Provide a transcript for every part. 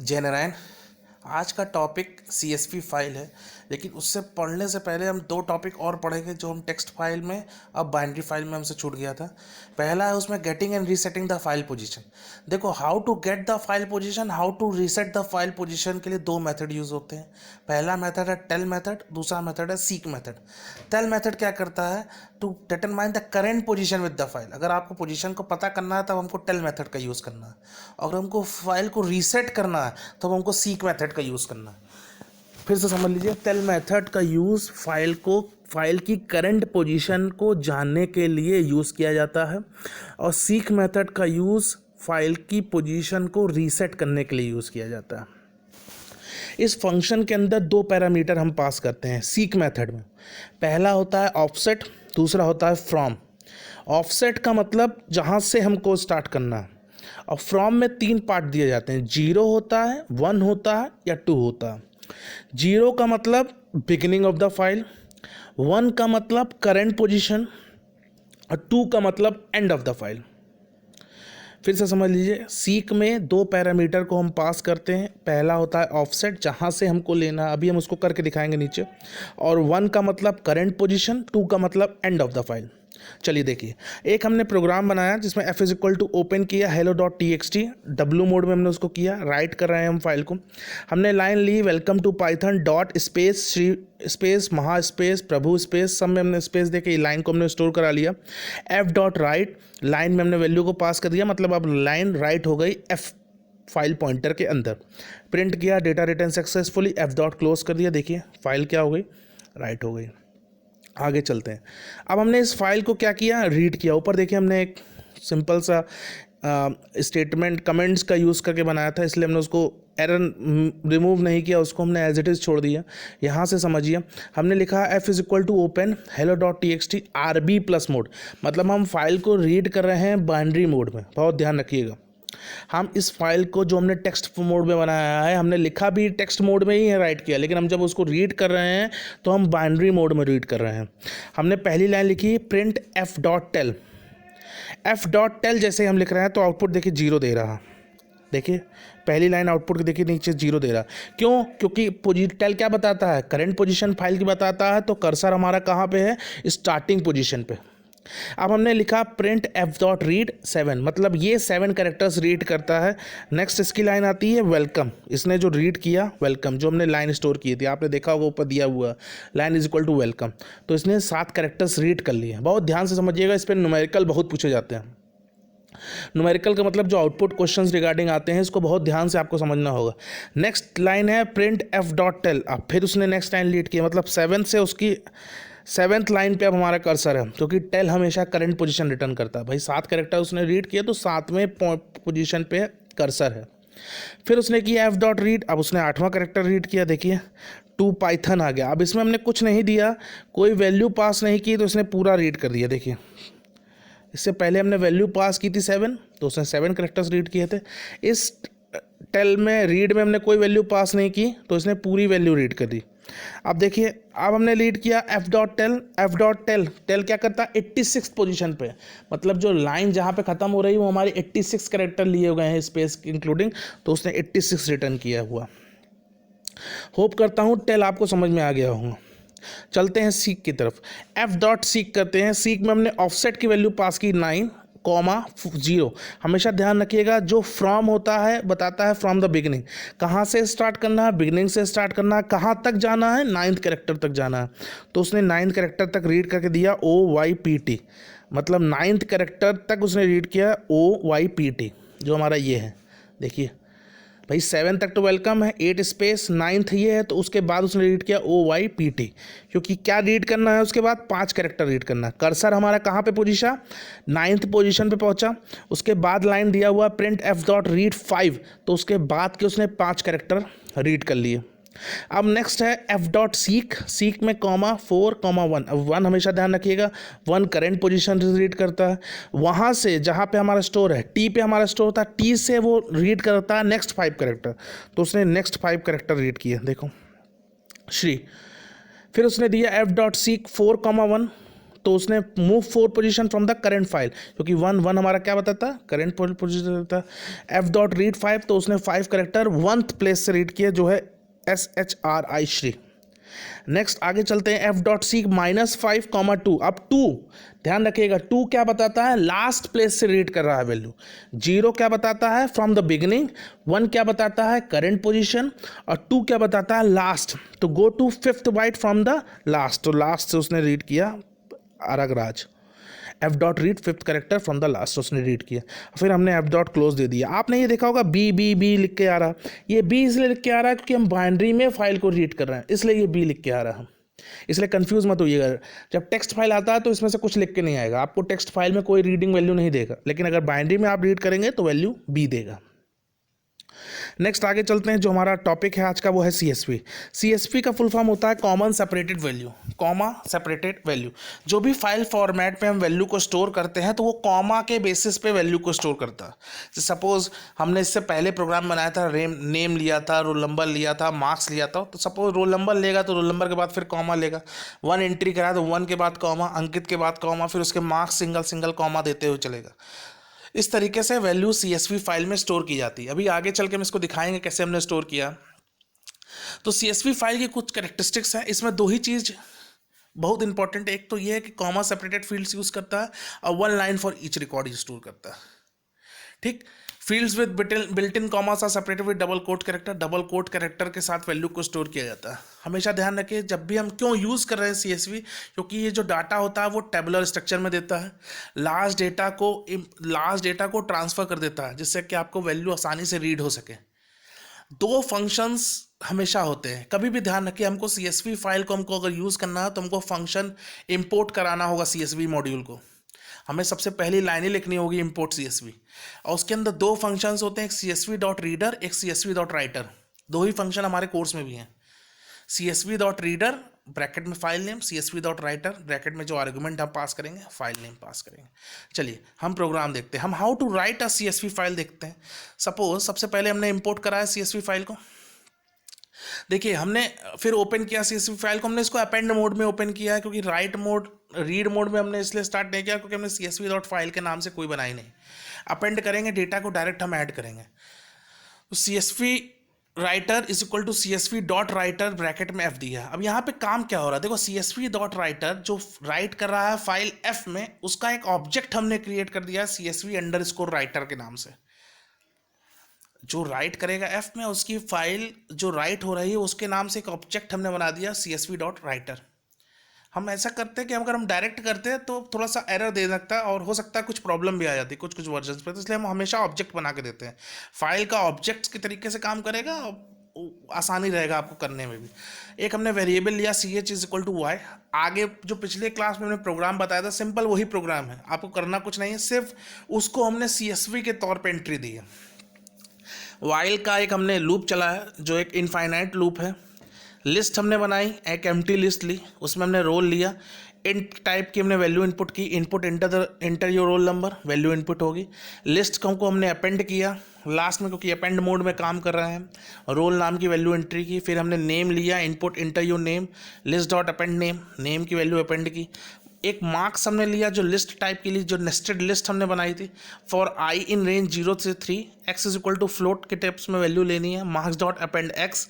जय नारायण। आज का टॉपिक CSV फाइल है, लेकिन उससे पढ़ने से पहले हम दो टॉपिक और पढ़ेंगे जो हम टेक्स्ट फाइल में अब बाइनरी फाइल में हमसे छूट गया था। पहला है उसमें getting and resetting the file position. देखो, how to get the file position, how to reset the file position के लिए दो मेथड यूज होते हैं। पहला मेथड है टेल मेथड, दूसरा मेथड है सीक मेथड। टेल मेथड क्या करता है, to determine the current position with the file. अगर आपको पोजीशन को पता करना है तब हमको टेल मेथड का यूज़ करना है, अगर हमको फाइल को रीसेट करना है तब हमको सीक मेथड का यूज़ करना है। फिर से समझ लीजिए, टेल मेथड का यूज़ फाइल की करंट पोजीशन को जानने के लिए यूज़ किया जाता है, और सीक मेथड का यूज़ फाइल की पोजीशन को रीसेट करने के लिए यूज़ किया जाता है। इस फंक्शन के अंदर दो पैरामीटर हम पास करते हैं सीक मेथड में। पहला होता है ऑफसेट, दूसरा होता है फ्रॉम। ऑफसेट का मतलब जहाँ से हमको स्टार्ट करना है, और फ्रॉम में तीन पार्ट दिए जाते हैं, 0 होता है, 1 होता है या 2 होता है। 0 का मतलब बिगिनिंग ऑफ द फाइल, 1 का मतलब करेंट पोजीशन, और 2 का मतलब एंड ऑफ द फाइल। फिर से समझ लीजिए, सीक में दो पैरामीटर को हम पास करते हैं। पहला होता है ऑफसेट, जहाँ से हमको लेना, अभी हम उसको करके दिखाएंगे नीचे, और 1 का मतलब करेंट पोजीशन, 2 का मतलब एंड ऑफ द फाइल। चलिए देखिए, एक हमने प्रोग्राम बनाया जिसमें f is equal to open किया hello.txt, डब्लू मोड में हमने उसको किया, राइट कर रहे हैं हम फाइल को। हमने लाइन ली welcome to python dot space Shri space Maha space Prabhu space, सब में हमने स्पेस दे के लाइन को हमने स्टोर करा लिया। f डॉट राइट, लाइन में हमने वैल्यू को पास कर दिया, मतलब अब लाइन राइट हो गई f फाइल पॉइंटर के अंदर। प्रिंट किया, data return successfully, f dot close कर दिया। देखिए फाइल क्या हो गई, राइट हो गई। आगे चलते हैं। अब हमने इस फाइल को क्या किया, रीड किया। ऊपर देखिए हमने एक सिंपल सा स्टेटमेंट कमेंट्स का यूज़ करके बनाया था, इसलिए हमने उसको एरर रिमूव नहीं किया, उसको हमने एज इट इज़ छोड़ दिया। यहाँ से समझिए, हमने लिखा f is equal to open hello.txt RB plus mode, मतलब हम फाइल को रीड कर रहे हैं बाइनरी मोड में। बहुत ध्यान रखिएगा, हम इस फाइल को जो हमने टेक्स्ट मोड में बनाया है, हमने लिखा भी टेक्स्ट मोड में ही है, राइट किया, लेकिन हम जब उसको रीड कर रहे हैं तो हम बाइनरी मोड में रीड कर रहे हैं। हमने पहली लाइन लिखी print f dot tell. f dot tell जैसे हम लिख रहे हैं तो आउटपुट देखिए 0 दे रहा। देखिए पहली लाइन आउटपुट के देखिए नीचे 0 दे रहा। क्यों? क्योंकि टेल क्या बताता है, करंट पोजीशन फाइल की बताता है, तो कर्सर हमारा कहाँ पे है, स्टार्टिंग पोजीशन पे। अब हमने लिखा प्रिंट f डॉट रीड 7, मतलब ये 7 कैरेक्टर्स रीड करता है। नेक्स्ट इसकी लाइन आती है वेलकम, इसने जो रीड किया वेलकम, जो हमने लाइन स्टोर की थी, आपने देखा होगा ऊपर दिया हुआ line is equal to welcome, तो इसने 7 कैरेक्टर्स रीड कर लिए। बहुत ध्यान से समझिएगा, इस पर न्यूमेरिकल बहुत पूछे जाते हैं। न्यूमेरिकल का मतलब जो आउटपुट क्वेश्चंस रिगार्डिंग आते हैं, इसको बहुत ध्यान से आपको समझना होगा। नेक्स्ट लाइन है प्रिंट f डॉट टेल। अब फिर उसने नेक्स्ट लाइन रीड किया, मतलब 7 से उसकी 7th लाइन पे अब हमारा कर्सर है, क्योंकि टेल हमेशा करंट पोजीशन रिटर्न करता है। भाई 7 कैरेक्टर उसने रीड किए तो 7वें पोजीशन पे कर्सर है। फिर उसने किया f डॉट रीड, अब उसने 8वां कैरेक्टर रीड किया। देखिए टू पाइथन आ गया। अब इसमें हमने कुछ नहीं दिया, कोई वैल्यू पास नहीं की, तो इसने पूरा रीड कर दिया। देखिए इससे पहले हमने वैल्यू पास की थी 7, तो उसने 7 कैरेक्टर्स रीड किए थे। इस टेल में रीड में हमने कोई वैल्यू पास नहीं की, तो इसने पूरी वैल्यू रीड कर दी। अब देखिए, अब हमने रीड किया f dot tell. f dot tell, tell क्या करता है, 86 पोजीशन पे, मतलब जो लाइन जहाँ पे ख़त्म हो रही है वो हमारी 86 कैरेक्टर लिए हुए हैं स्पेस इंक्लूडिंग, तो उसने 86 रिटर्न किया हुआ। होप करता हूँ टेल आपको समझ में आ गया होगा। चलते हैं सीक की तरफ। f डॉट सीक करते हैं। सीक में हमने ऑफसेट की वैल्यू पास की 9, 0। हमेशा ध्यान रखिएगा, जो फ्रॉम होता है बताता है फ्रॉम द बिगिनिंग, कहाँ से स्टार्ट करना है, बिगिनिंग से स्टार्ट करना है, कहाँ तक जाना है, 9th कैरेक्टर तक जाना है, तो उसने 9th कैरेक्टर तक रीड करके दिया OYPT, मतलब 9th कैरेक्टर तक उसने रीड किया OYPT, जो हमारा ये है। देखिए भाई 7 तक तो वेलकम है, 8 स्पेस 9th ये है, तो उसके बाद उसने रीड किया OYPT, क्योंकि क्या रीड करना है उसके बाद 5 कैरेक्टर रीड करना है। कर्सर हमारा कहाँ पे पोजीशन, 9th पोजीशन पे पहुंचा। उसके बाद लाइन दिया हुआ प्रिंट f डॉट रीड 5, तो उसके बाद के उसने 5 कैरेक्टर रीड कर लिए। अब नेक्स्ट है f डॉट सीक। सीक में 4, 1। अब 1 हमेशा ध्यान रखिएगा, 1 करेंट पोजीशन रीड करता है। वहाँ से जहाँ पे हमारा स्टोर है, t पे हमारा स्टोर होता है, t से वो रीड करता है नेक्स्ट 5 कैरेक्टर, तो उसने नेक्स्ट 5 कैरेक्टर रीड किए। देखो श्री। फिर उसने दिया f डॉट सीक 4, 1, तो उसने move 4 position from the current file, क्योंकि 1 हमारा क्या बताता है, करंट पोजीशन बताता है। एफ डॉट रीड 5, तो उसने 5 करेक्टर 1th प्लेस से रीड किया, जो है SHRI श्री। नेक्स्ट आगे चलते हैं, एफ डॉट सी -5, अब 2 ध्यान रखिएगा, 2 क्या बताता है, लास्ट प्लेस से रीड कर रहा है वैल्यू। 0 क्या बताता है, फ्रॉम द बिगिनिंग। 1 क्या बताता है, करंट पोजीशन। और 2 क्या बताता है, लास्ट। तो go to 5th byte from the last, तो लास्ट से उसने रीड किया अरगराज। F dot read 5th character from the last, उसने रीड किया। फिर हमने एफ डॉट क्लोज दे दिया। आपने ये देखा होगा बी बी बी लिख के आ रहा, ये बी इसलिए लिख के आ रहा है क्योंकि हम बाइनरी में फाइल को रीड कर रहे हैं, इसलिए ये बी लिख के आ रहा है। इसलिए कंफ्यूज मत होइएगा, जब टेक्स्ट फाइल आता है तो इसमें से कुछ लिख के नहीं आएगा, आपको टेक्स्ट फाइल में कोई रीडिंग वैल्यू नहीं देगा, लेकिन अगर बाइनरी में आप रीड करेंगे तो वैल्यू बी देगा। नेक्स्ट आगे चलते हैं, जो हमारा टॉपिक है आज का वो है CSV। CSV का फुल फॉर्म होता है common separated value, comma separated value. जो भी फाइल फॉर्मेट पे हम वैल्यू को स्टोर करते हैं तो वो कॉमा के बेसिस पे वैल्यू को स्टोर करता है। सपोज हमने इससे पहले प्रोग्राम बनाया था, नेम लिया था, रोल नंबर लिया था, मार्क्स लिया था, तो सपोज रोल नंबर लेगा तो रोल नंबर के बाद फिर कॉमा लेगा, 1 एंट्री करा तो 1 के बाद कॉमा, अंकित के बाद कॉमा, फिर उसके मार्क्स सिंगल सिंगल कॉमा देते हुए चलेगा। इस तरीके से वैल्यू CSV फाइल में स्टोर की जाती है। अभी आगे चल के हम इसको दिखाएंगे कैसे हमने स्टोर किया। तो CSV फाइल की कुछ कैरेक्टरिस्टिक्स हैं, इसमें 2 ही चीज़ बहुत इंपॉर्टेंट है। एक तो ये है कि कॉमा सेपरेटेड फील्ड्स यूज़ करता है और 1 line for each record store करता है। ठीक, fields with built in commas are separated with double quote character, double quote character के साथ वैल्यू को स्टोर किया जाता है। हमेशा ध्यान रखिए, जब भी हम क्यों यूज़ कर रहे हैं CSV, क्योंकि ये जो डाटा होता है वो टेबुलर स्ट्रक्चर में देता है, लास्ट डेटा को ट्रांसफ़र कर देता है, जिससे कि आपको वैल्यू आसानी से रीड हो सके। 2 फंक्शंस हमेशा होते हैं, कभी भी ध्यान रखिए, हमको CSV फाइल को हमको अगर यूज़ करना है तो हमको फंक्शन इंपोर्ट कराना होगा CSV मॉड्यूल को। हमें सबसे पहली लाइन ही लिखनी होगी इंपोर्ट CSV, और उसके अंदर 2 फंक्शंस होते हैं, एक CSV.reader, एक CSV.writer। 2 ही फंक्शन हमारे कोर्स में भी हैं। CSV.reader ब्रैकेट में फाइल नेम, CSV.writer ब्रैकेट में जो आर्गुमेंट हम पास करेंगे फाइल नेम पास करेंगे। चलिए हम प्रोग्राम देखते हैं, हम how to write a CSV file देखते हैं। सपोज सबसे पहले हमने इंपोर्ट करा है CSV फाइल को, देखिए हमने फिर ओपन किया CSV फाइल को, हमने इसको अपेंड मोड में ओपन किया है, क्योंकि रीड मोड में हमने इसलिए स्टार्ट नहीं किया क्योंकि हमने CSV डॉट फाइल के नाम से कोई बनाई नहीं। अपेंड करेंगे, डेटा को डायरेक्ट हम ऐड करेंगे। तो CSV writer is equal to CSV dot writer bracket में F दिया। अब यहाँ पे काम क्या हो रहा है, देखो CSV डॉट राइटर जो राइट कर रहा है फाइल F में, उसका एक ऑब्जेक्ट हमने क्रिएट कर दिया CSV अंडरस्कोर राइटर के नाम से। जो राइट करेगा F में, उसकी फाइल जो राइट हो रही है उसके नाम से एक ऑब्जेक्ट हमने बना दिया CSV डॉट राइटर। हम ऐसा करते हैं कि अगर हम डायरेक्ट करते हैं तो थोड़ा सा एरर दे सकता है और हो सकता है कुछ प्रॉब्लम भी आ जाती है कुछ वर्जन पे, तो इसलिए हम हमेशा ऑब्जेक्ट बना के देते हैं। फाइल का ऑब्जेक्ट्स के तरीके से काम करेगा, आसानी रहेगा आपको करने में भी। एक हमने वेरिएबल लिया CH is equal to Y. आगे जो पिछले क्लास में हमने प्रोग्राम बताया था, सिंपल वही प्रोग्राम है, आपको करना कुछ नहीं है, सिर्फ उसको हमने CSV के तौर पर एंट्री दी है। वाइल का एक हमने लूप चलाया जो एक इनफाइनाइट लूप है। लिस्ट हमने बनाई, एक एम्प्टी लिस्ट ली, उसमें हमने रोल लिया, इंट टाइप की हमने वैल्यू इनपुट की, input inter your roll number, value input होगी। लिस्ट को हमने अपेंड किया लास्ट में, क्योंकि अपेंड मोड में काम कर रहे हैं। रोल नाम की वैल्यू एंट्री की, फिर हमने नेम लिया, input inter your name, list dot append name, name की वैल्यू अपेंड की। एक मार्क्स हमने लिया जो लिस्ट टाइप के लिए, जो नेस्टेड लिस्ट हमने बनाई थी, फॉर आई इन रेंज 0 से 3, X is equal to float के टाइप्स में वैल्यू लेनी है। Marks dot append X,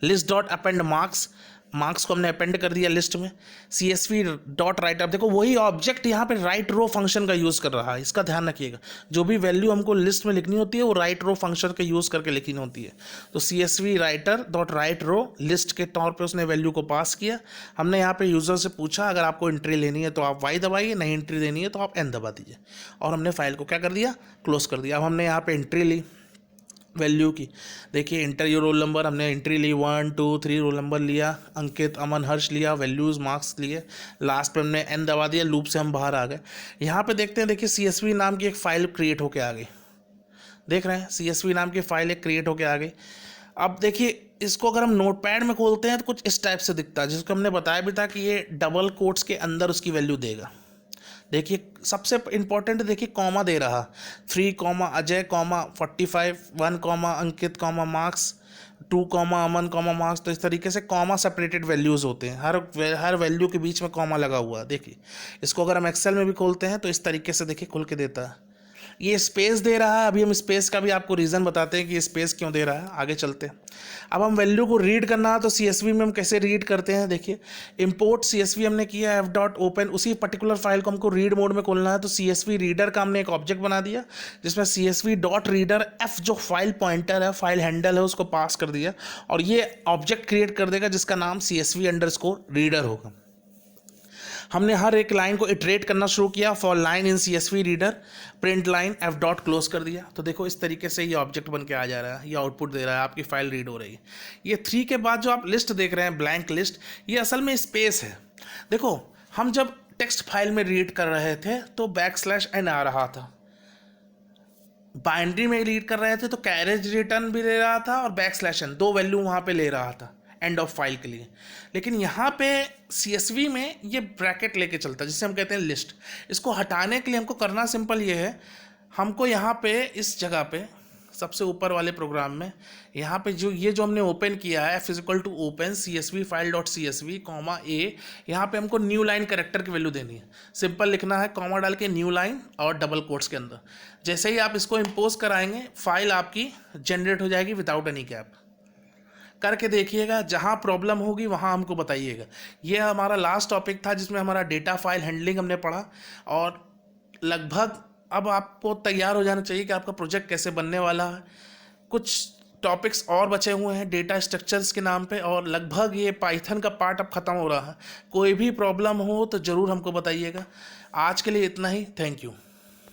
list dot append marks, marks को हमने अपेंड कर दिया लिस्ट में। CSV डॉट राइट, अब देखो वही ऑब्जेक्ट यहाँ पे राइट रो फंक्शन का यूज़ कर रहा है, इसका ध्यान रखिएगा। जो भी वैल्यू हमको लिस्ट में लिखनी होती है वो राइट रो फंक्शन का यूज़ करके लिखनी होती है। तो CSV राइटर डॉट राइट रो लिस्ट के तौर पे उसने वैल्यू को पास किया। हमने यहाँ पे यूज़र से पूछा अगर आपको एंट्री लेनी है तो आप Y दबाइए, नहीं एंट्री देनी है तो आप N दबा दीजिए, और हमने फाइल को क्या कर दिया, क्लोज कर दिया। अब हमने यहाँ पर एंट्री ली वैल्यू की, देखिए इंटर योर रोल नंबर, हमने एंट्री ली 1 2 3, रोल नंबर लिया, अंकित अमन हर्ष लिया, वैल्यूज़ मार्क्स लिए, लास्ट पे हमने N दबा दिया, लूप से हम बाहर आ गए। यहाँ पे देखते हैं, देखिए CSV नाम की एक फ़ाइल क्रिएट होके आ गई, देख रहे हैं CSV नाम की फ़ाइल एक क्रिएट होके आ गई। अब देखिए इसको अगर हम नोटपैड में खोलते हैं तो कुछ इस टाइप से दिखता है, जिसको हमने बताया भी था कि ये डबल कोट्स के अंदर उसकी वैल्यू देगा। देखिए सबसे इंपॉर्टेंट, देखिए कॉमा दे रहा, 3 कॉमा अजय कॉमा 45, 1 कॉमा अंकित कॉमा मार्क्स, 2 कॉमा अमन कॉमा मार्क्स। तो इस तरीके से कॉमा सेपरेटेड वैल्यूज़ होते हैं, हर वैल्यू के बीच में कॉमा लगा हुआ है। देखिए इसको अगर हम एक्सेल में भी खोलते हैं तो इस तरीके से देखिए खुल के देता है। ये स्पेस दे रहा है, अभी हम स्पेस का भी आपको रीज़न बताते हैं कि ये स्पेस क्यों दे रहा है, आगे चलते हैं। अब हम वैल्यू को रीड करना है तो CSV में हम कैसे रीड करते हैं, देखिए इंपोर्ट CSV हमने किया, एफ डॉट ओपन, उसी पर्टिकुलर फाइल को हमको रीड मोड में खोलना है तो CSV रीडर का हमने एक ऑब्जेक्ट बना दिया जिसमें CSV डॉट रीडर एफ जो फाइल पॉइंटर है, फाइल हैंडल है, उसको पास कर दिया और ये ऑब्जेक्ट क्रिएट कर देगा जिसका नाम CSV अंडरस्कोर रीडर होगा। हमने हर एक लाइन को इटरेट करना शुरू किया, for line in CSV reader print line F dot close कर दिया। तो देखो इस तरीके से ये ऑब्जेक्ट बन के आ जा रहा है, ये आउटपुट दे रहा है, आपकी फाइल रीड हो रही है। ये 3 के बाद जो आप लिस्ट देख रहे हैं, ब्लैंक लिस्ट, ये असल में स्पेस है। देखो हम जब टेक्स्ट फाइल में रीड कर रहे थे तो \n आ रहा था, बाइनरी में रीड कर रहे थे तो कैरेज रिटर्न भी ले रहा था और \n, 2 वैल्यू वहाँ पे ले रहा था एंड ऑफ फाइल के लिए। लेकिन यहाँ पे CSV में ये ब्रैकेट लेके चलता है जिसे हम कहते हैं लिस्ट। इसको हटाने के लिए हमको करना सिंपल ये है, हमको यहाँ पे इस जगह पे सबसे ऊपर वाले प्रोग्राम में यहाँ पे जो हमने ओपन किया है, f is equal to open CSV file dot CSV comma a, यहाँ पे हमको न्यू लाइन कैरेक्टर की वैल्यू देनी है। सिंपल लिखना है, कॉमा डाल के न्यू लाइन और डबल कोट्स के अंदर। जैसे ही आप इसको इम्पोज कराएंगे फाइल आपकी जनरेट हो जाएगी विदाउट एनी गैप। करके देखिएगा, जहाँ प्रॉब्लम होगी वहाँ हमको बताइएगा। ये हमारा लास्ट टॉपिक था जिसमें हमारा डेटा फाइल हैंडलिंग हमने पढ़ा और लगभग अब आपको तैयार हो जाना चाहिए कि आपका प्रोजेक्ट कैसे बनने वाला है। कुछ टॉपिक्स और बचे हुए हैं डेटा स्ट्रक्चर्स के नाम पे और लगभग ये पाइथन का पार्ट अब ख़त्म हो रहा है। कोई भी प्रॉब्लम हो तो ज़रूर हमको बताइएगा। आज के लिए इतना ही, थैंक यू।